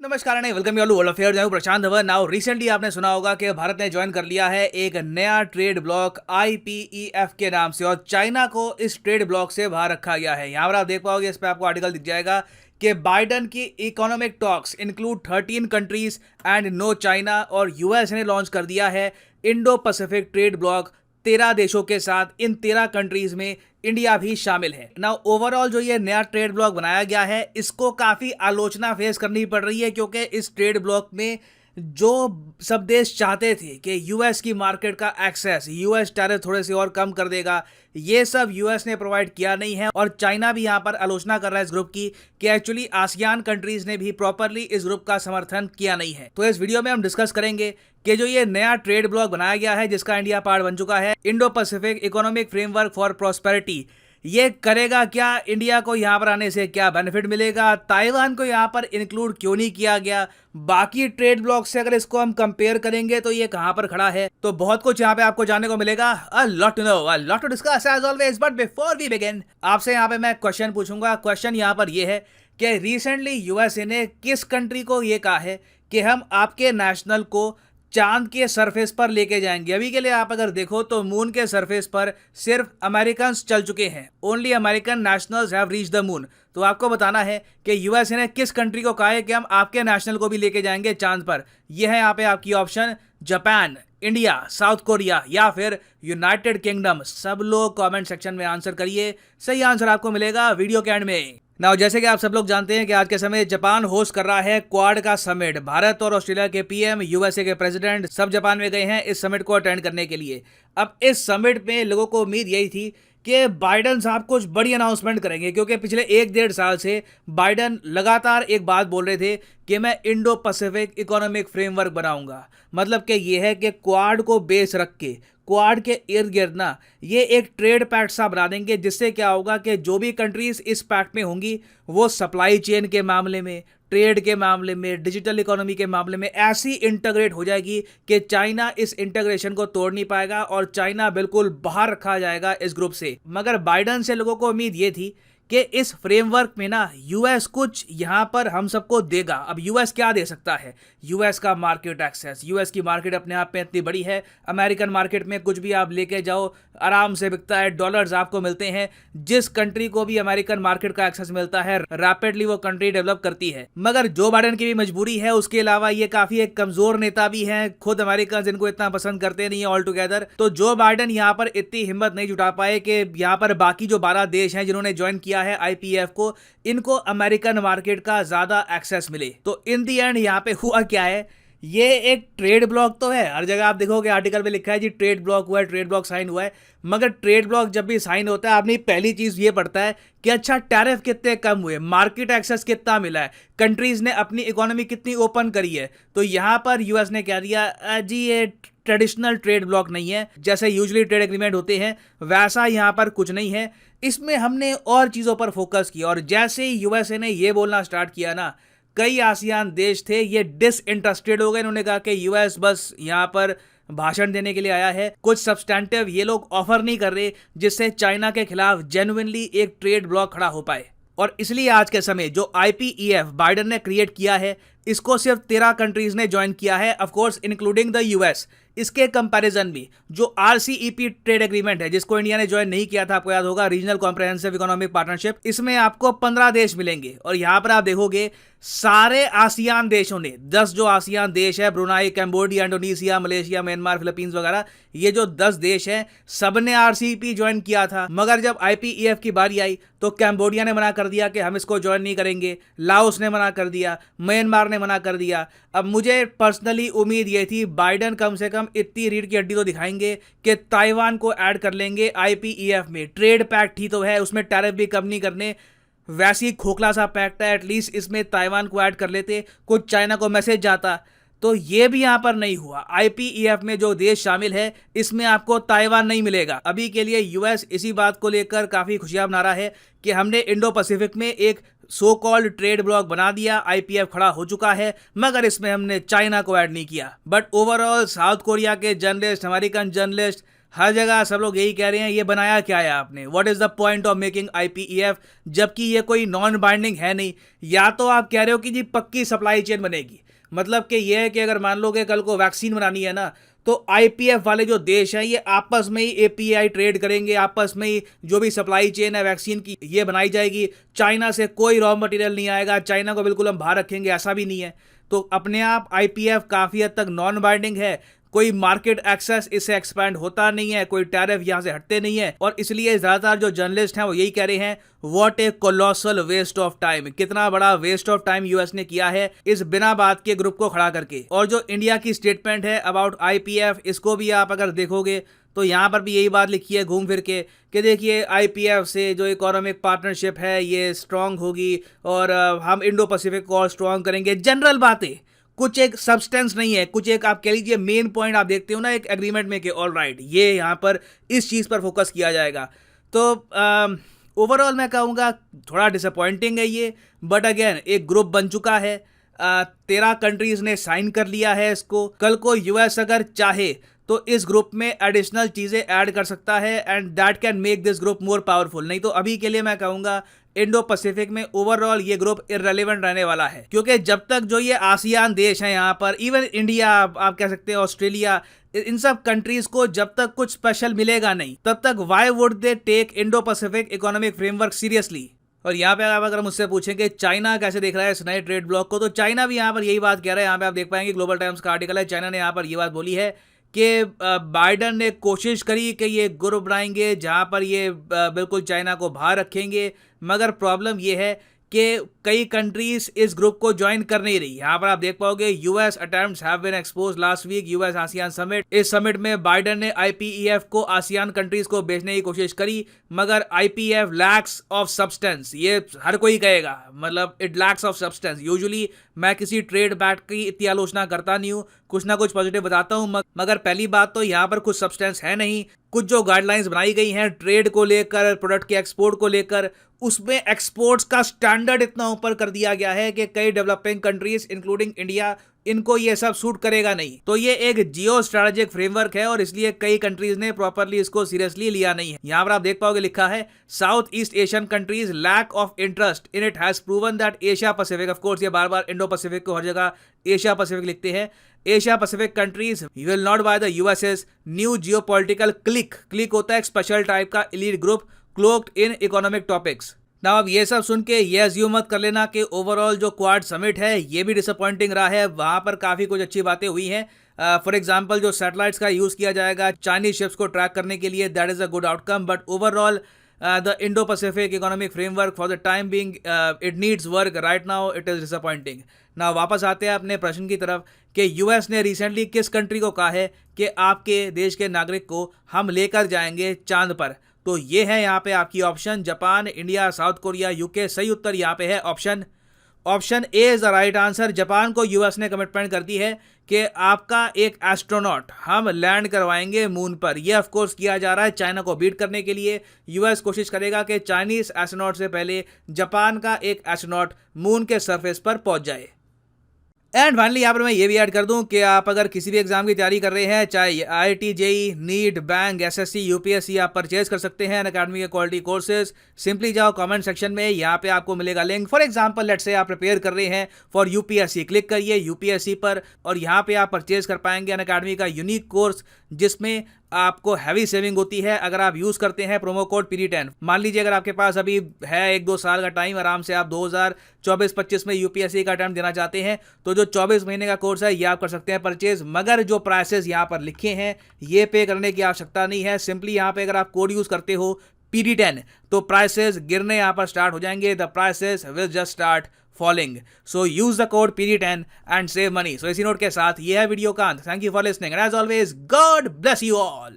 नमस्कार नहीं welcome you all world affairs. मैं प्रशांत धवन। नाउ रिसेंटली आपने सुना होगा कि भारत ने ज्वाइन कर लिया है एक नया ट्रेड ब्लॉक IPEF के नाम से, और चाइना को इस ट्रेड ब्लॉक से बाहर रखा गया है। यहाँ पर आप देख पाओगे, इस पर आपको आर्टिकल दिख जाएगा कि बाइडन की economic talks include 13 countries and no China, और यूएस ने लॉन्च कर दिया है इंडो पैसिफिक ट्रेड ब्लॉक 13 देशों के साथ। इन 13 कंट्रीज में इंडिया भी शामिल है। नाउ ओवरऑल जो ये नया ट्रेड ब्लॉक बनाया गया है, इसको काफी आलोचना फेस करनी पड़ रही है, क्योंकि इस ट्रेड ब्लॉक में जो सब देश चाहते थे कि यूएस की मार्केट का एक्सेस, यूएस टैरिफ थोड़े से और कम कर देगा, ये सब यूएस ने प्रोवाइड किया नहीं है। और चाइना भी यहाँ पर आलोचना कर रहा है इस ग्रुप की कि एक्चुअली आसियान कंट्रीज ने भी प्रॉपरली इस ग्रुप का समर्थन किया नहीं है। तो इस वीडियो में हम डिस्कस करेंगे कि जो ये नया ट्रेड ब्लॉक बनाया गया है, जिसका इंडिया पार्ट बन चुका है, Indo Pacific economic framework for prosperity, ये करेगा क्या, इंडिया को यहाँ पर आने से क्या बेनिफिट मिलेगा, ताइवान को यहाँ पर इंक्लूड क्यों नहीं किया गया, बाकी ट्रेड ब्लॉक से अगर इसको हम कंपेयर करेंगे तो ये कहाँ पर खड़ा है। तो बहुत कुछ यहाँ पे आपको जानने को मिलेगा। A lot to know, a lot to discuss as always, but before we begin आपसे यहाँ पे मैं क्वेश्चन पूछूंगा। क्वेश्चन यहाँ पर ये है कि रिसेंटली यूएसए ने किस कंट्री को ये कहा है कि हम आपके नेशनल को चांद के सरफेस पर लेके जाएंगे। अभी के लिए आप अगर देखो तो मून के सरफेस पर सिर्फ अमेरिकन चल चुके हैं, only American nationals have reach the moon. तो आपको बताना है कि यूएसए ने किस कंट्री को कहा है कि हम आपके नेशनल को भी लेके जाएंगे चांद पर। यह है यहाँ पे आपकी option, Japan, India, south Korea या फिर यूनाइटेड किंगडम। सब लोग कमेंट सेक्शन में आंसर करिए, सही आंसर आपको मिलेगा वीडियो के एंड में। नाउ जैसे कि आप सब लोग जानते हैं कि आज के समय जापान होस्ट कर रहा है क्वाड का समिट। भारत और ऑस्ट्रेलिया के पीएम, यूएसए के प्रेसिडेंट सब जापान में गए हैं इस समिट को अटेंड करने के लिए। अब इस समिट में लोगों को उम्मीद यही थी कि बाइडन साहब कुछ बड़ी अनाउंसमेंट करेंगे, क्योंकि पिछले 1-1.5 साल से बाइडन लगातार एक बात बोल रहे थे कि मैं इंडो पैसिफिक इकोनॉमिक फ्रेमवर्क बनाऊंगा। मतलब कि ये है कि क्वाड को बेस रख के, क्वाड के इर्द गिर्द ना, ये एक ट्रेड पैक्ट सा बना देंगे, जिससे क्या होगा कि जो भी कंट्रीज इस पैक्ट में होंगी वो सप्लाई चेन के मामले में, ट्रेड के मामले में, डिजिटल इकोनॉमी के मामले में ऐसी इंटीग्रेट हो जाएगी कि चाइना इस इंटीग्रेशन को तोड़ नहीं पाएगा और चाइना बिल्कुल बाहर रखा जाएगा इस ग्रुप से। मगर बाइडन से लोगों को उम्मीद ये थी कि इस फ्रेमवर्क में ना यूएस कुछ यहाँ पर हम सबको देगा। अब यूएस क्या दे सकता है? यूएस का मार्केट एक्सेस, यूएस की मार्केट अपने आप में इतनी बड़ी है, अमेरिकन मार्केट में कुछ भी आप लेके जाओ आराम से बिकता है, डॉलर्स आपको मिलते हैं। जिस कंट्री को भी अमेरिकन मार्केट का एक्सेस मिलता है, रैपिडली वो कंट्री डेवलप करती है। मगर जो बाइडन की भी मजबूरी है, उसके अलावा ये काफी एक कमजोर नेता भी हैं, खुद अमेरिकन इनको इतना पसंद करते नहीं है ऑल टुगेदर। तो जो बाइडन यहाँ पर इतनी हिम्मत नहीं जुटा पाए कि यहाँ पर बाकी जो 12 देश हैं जिन्होंने ज्वाइन किया है IPEF को, इनको अमेरिकन मार्केट का ज्यादा एक्सेस मिले। तो इन दी एंड यहाँ पे हुआ क्या है, ये एक ट्रेड ब्लॉक तो है, हर जगह आप देखोगे आर्टिकल में लिखा है जी ट्रेड ब्लॉक हुआ है, ट्रेड ब्लॉक साइन हुआ है। मगर ट्रेड ब्लॉक जब भी साइन होता है, आपने पहली चीज ये पढ़ता है कि अच्छा टैरिफ कितने कम हुए, मार्केट एक्सेस कितना मिला है, कंट्रीज ने अपनी इकोनॉमी कितनी ओपन करी है। तो यहाँ पर यूएस ने कह दिया जी ये ट्रेडिशनल ट्रेड ब्लॉक नहीं है, जैसे यूजुअली ट्रेड एग्रीमेंट होते हैं वैसा यहाँ पर कुछ नहीं है। इसमें हमने और चीज़ों पर फोकस किया, और जैसे ही यूएसए ने ये बोलना स्टार्ट किया ना, कई आसियान देश थे ये डिसइंटरेस्टेड हो गए। इन्होंने कहा कि यूएस बस यहाँ पर भाषण देने के लिए आया है, कुछ सब्सटेंटिव ये लोग ऑफर नहीं कर रहे जिससे चाइना के खिलाफ जेन्युइनली एक ट्रेड ब्लॉक खड़ा हो पाए। और इसलिए आज के समय जो IPEF बाइडन ने क्रिएट किया है, इसको सिर्फ 13 कंट्रीज ने ज्वाइन किया है, of course including the US. इसके कंपैरिजन भी जो RCEP ट्रेड एग्रीमेंट है, जिसको इंडिया ने ज्वाइन नहीं किया था, आपको याद होगा, रीजनल कॉम्प्रिहेंसिव इकोनॉमिक पार्टनरशिप, इसमें आपको 15 देश मिलेंगे। और यहां पर आप देखोगे सारे आसियान देशों ने, 10 जो आसियान देश है, Brunei, Cambodia, Indonesia, Malaysia, Myanmar, Philippines वगैरह, ये जो 10 देश हैं, सबने RCEP ज्वाइन किया था। मगर जब IPEF की बारी आई तो कैम्बोडिया ने मना कर दिया कि हम इसको ज्वाइन नहीं करेंगे, लाओस ने मना कर दिया, म्यांमार ने मना कर दिया। अब मुझे पर्सनली उम्मीद ये थी बाइडन कम से कम इतनी रीढ़ की हड्डी तो दिखाएंगे कि ताइवान को ऐड कर लेंगे IPEF में। ट्रेड पैक्ट ही तो है, उसमें टैरिफ भी कम नहीं करने, वैसी खोखला सा पैक्ट है, एटलीस्ट इसमें ताइवान को ऐड कर लेते, कुछ चाइना को मैसेज जाता। तो ये भी यहाँ पर नहीं हुआ। IPEF में जो देश शामिल है, इसमें आपको ताइवान नहीं मिलेगा। अभी के लिए यूएस इसी बात को लेकर काफी खुशियां मना रहा है कि हमने इंडो पैसिफिक में एक सो कॉल्ड ट्रेड ब्लॉक बना दिया, IPEF खड़ा हो चुका है, मगर इसमें हमने चाइना को ऐड नहीं किया। बट ओवरऑल साउथ कोरिया के जर्नलिस्ट, अमेरिकन जर्नलिस्ट, हर जगह सब लोग यही कह रहे हैं, ये बनाया क्या है आपने, what is the point of making IPEF, जबकि ये कोई नॉन बाइंडिंग है नहीं। या तो आप कह रहे हो कि जी पक्की सप्लाई चेन बनेगी, मतलब कि ये है कि अगर मान लो कि कल को वैक्सीन बनानी है ना, तो आईपीएफ वाले जो देश हैं ये आपस में ही एपीआई ट्रेड करेंगे, आपस में ही जो भी सप्लाई चेन है वैक्सीन की ये बनाई जाएगी। चाइना से कोई रॉ मटेरियल नहीं आएगा, चाइना को बिल्कुल हम बाहर रखेंगे, ऐसा भी नहीं है। तो अपने आप आईपीएफ काफ़ी हद तक नॉन बाइंडिंग है, कोई मार्केट एक्सेस इससे एक्सपैंड होता नहीं है, कोई टैरिफ यहां से हटते नहीं है। और इसलिए ज्यादातर जो जर्नलिस्ट हैं वो यही कह रहे हैं, what a colossal waste of time, कितना बड़ा वेस्ट ऑफ टाइम यूएस ने किया है इस बिना बात के ग्रुप को खड़ा करके। और जो इंडिया की स्टेटमेंट है अबाउट आईपीएफ, इसको भी आप अगर देखोगे तो यहाँ पर भी यही बात लिखी है घूम फिर के कि देखिए आईपीएफ से जो इकोनॉमिक पार्टनरशिप है ये स्ट्रांग होगी और हम इंडो पैसिफिक को और स्ट्रांग करेंगे। जनरल बातें, कुछ एक सब्सटेंस नहीं है, कुछ एक आप कह लीजिए मेन पॉइंट आप देखते हो ना एक एग्रीमेंट में कि ऑल राइट ये यहाँ पर इस चीज़ पर फोकस किया जाएगा। तो ओवरऑल मैं कहूँगा थोड़ा डिसअपॉइंटिंग है ये, बट अगेन एक ग्रुप बन चुका है, 13 कंट्रीज ने साइन कर लिया है इसको। कल को यूएस अगर चाहे तो इस ग्रुप में एडिशनल चीज़ें ऐड कर सकता है and that can make this group more powerful. नहीं तो अभी के लिए मैं कहूँगा इंडो पैसिफिक में ओवरऑल ये ग्रुप इररेलेवेंट रहने वाला है, क्योंकि जब तक जो ये आसियान देश हैं यहाँ पर, इवन इंडिया आप कह सकते हैं, ऑस्ट्रेलिया, इन सब कंट्रीज को जब तक कुछ स्पेशल मिलेगा नहीं तब तक why would they take Indo Pacific economic framework seriously. और यहाँ पे आप अगर मुझसे पूछें कि चाइना कैसे देख रहा है इस नए ट्रेड ब्लॉक को, तो चाइना भी यहाँ पर यही बात कह रहा है। यहाँ पे आप देख पाएंगे ग्लोबल टाइम्स का आर्टिकल है, चाइना ने यहाँ पर ये बात बोली है कि बाइडन ने कोशिश करी कि ये ग्रुप बनाएंगे जहां पर ये बिल्कुल चाइना को बाहर रखेंगे, मगर प्रॉब्लम ये है कि कई कंट्रीज इस ग्रुप को ज्वाइन कर नहीं रही। यहाँ पर आप देख पाओगे US attempts have been exposed last week, US ASEAN summit. इस समिट में बाइडन ने आईपीईएफ को आसियान कंट्रीज को बेचने की कोशिश करी, मगर आईपीएफ लैक्स ऑफ सब्सटेंस, ये हर कोई कहेगा, मतलब it lacks of substance. Usually मैं किसी ट्रेड बैट की इतनी आलोचना करता नहीं हूँ, कुछ ना कुछ पॉजिटिव बताता हूँ, मगर पहली बात तो यहाँ पर कुछ सब्सटेंस है नहीं। कुछ जो गाइडलाइंस बनाई गई हैं ट्रेड को लेकर, प्रोडक्ट के एक्सपोर्ट को लेकर, उसमें एक्सपोर्ट्स का स्टैंडर्ड इतना ऊपर कर दिया गया है कि कई डेवलपिंग कंट्रीज इंक्लूडिंग इंडिया, इनको ये सब सूट करेगा नहीं। तो ये एक जियो स्ट्रेटेजिक फ्रेमवर्क है और इसलिए कई कंट्रीज ने प्रॉपरली इसको सीरियसली लिया नहीं है। यहाँ पर आप देख पाओगे लिखा है, south east Asian countries lack of interest in it has proven that Asia Pacific, of course ये बार बार इंडो पैसिफिक को हर जगह एशिया पैसिफिक लिखते हैं, Asia Pacific countries will not by the USS new geopolitical click होता है एक special type का elite group cloaked in economic topics. ना अब ये सब सुन के ये अज्यूम मत कर लेना कि ओवरऑल जो क्वाड समिट है ये भी डिसअपॉइंटिंग रहा है। वहाँ पर काफ़ी कुछ अच्छी बातें हुई हैं। फॉर एग्जांपल जो सैटेलाइट्स का यूज़ किया जाएगा चाइनीज शिप्स को ट्रैक करने के लिए, that is a good outcome, but overall the Indo Pacific economic framework for the time being it needs work, right now it is disappointing. ना वापस आते हैं अपने प्रश्न की तरफ कि यूएस ने रिसेंटली किस कंट्री को कहा है कि आपके देश के नागरिक को हम लेकर जाएंगे चांद पर। तो ये है यहाँ पे आपकी option, Japan, India, south Korea, UK. सही उत्तर यहाँ पे है option A is the right answer. Japan को यूएस ने कमिटमेंट कर दी है कि आपका एक एस्ट्रोनॉट हम लैंड करवाएंगे मून पर। यह ऑफ कोर्स किया जा रहा है चाइना को बीट करने के लिए। यूएस कोशिश करेगा कि चाइनीज एस्ट्रोनॉट से पहले जापान का एक एस्ट्रोनॉट मून के सरफेस पर पहुंच जाए। एंड फाइनली यहाँ पर मैं ये भी ऐड कर दूं कि आप अगर किसी भी एग्जाम की तैयारी कर रहे हैं, चाहे IIT, JEE, NEET, bank, SSC, UPSC, आप परचेज कर सकते हैं अनअकैडमी के क्वालिटी कोर्सेज। सिंपली जाओ कमेंट सेक्शन में, यहाँ पे आपको मिलेगा link. For example let's say आप प्रिपेयर कर रहे हैं फॉर यूपीएससी, क्लिक करिए यूपीएससी पर और यहाँ पे आप परचेज कर पाएंगे अनअकैडमी का यूनिक कोर्स जिसमें आपको हैवी सेविंग होती है अगर आप यूज करते हैं प्रोमो कोड PD10। मान लीजिए अगर आपके पास अभी है 1-2 साल का टाइम, आराम से आप 2024-25 में यूपीएससी का अटेम्प्ट देना चाहते हैं, तो जो 24 महीने का कोर्स है ये आप कर सकते हैं परचेज। मगर जो प्राइसेस यहाँ पर लिखे हैं ये पे करने की आवश्यकता नहीं है। सिंपली यहाँ पे अगर आप कोड यूज करते हो PD10 तो प्राइसेस गिरने यहाँ पर स्टार्ट हो जाएंगे। The prices will just start falling. So use the code PD10 and save money. So इसी नोट के साथ ये है वीडियो का अंत। Thank you for listening and as always God bless you all.